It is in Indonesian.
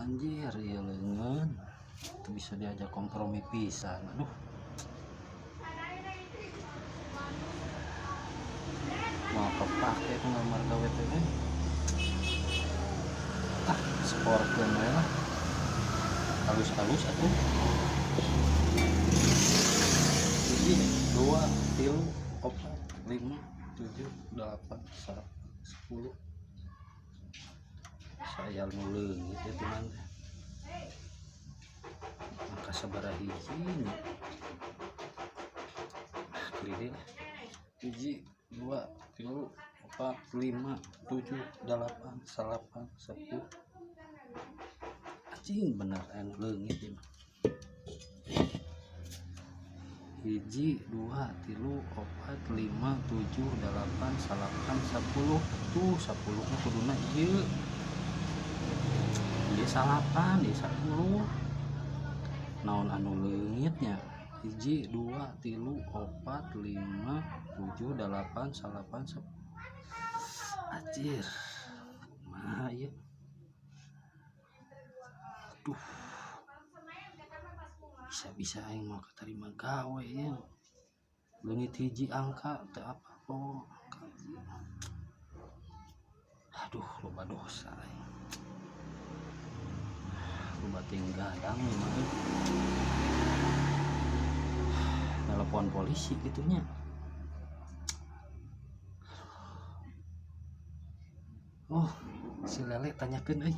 Anjir ya lengan itu bisa diajak kompromi pisan. Aduh, mau kepake tuh nomor gawe teh sportkeun we lah halus-halus atuh. 1 2 3 4 5 7 8 10 saya nuleungit ya teman maka sabaraha hiji nya klide lah 1 2 3 4 5 7 8 9 10 anjing bener anu leungit ieu mah 1 2 3 4 5 7 8 9 10 tuh 10 mah kuduna ieu ieu 9 ieu 10 naon anu leungitnya 1 2 3 4 5 7 8 9 10 anjir kumaha ieu duh bisa-bisa aing mau keterima gawe ya leungit hiji angka teu apa-apa aduh loba dosa loba tinggadang mah telepon polisi gitunya. Oh si lele tanyakeun euy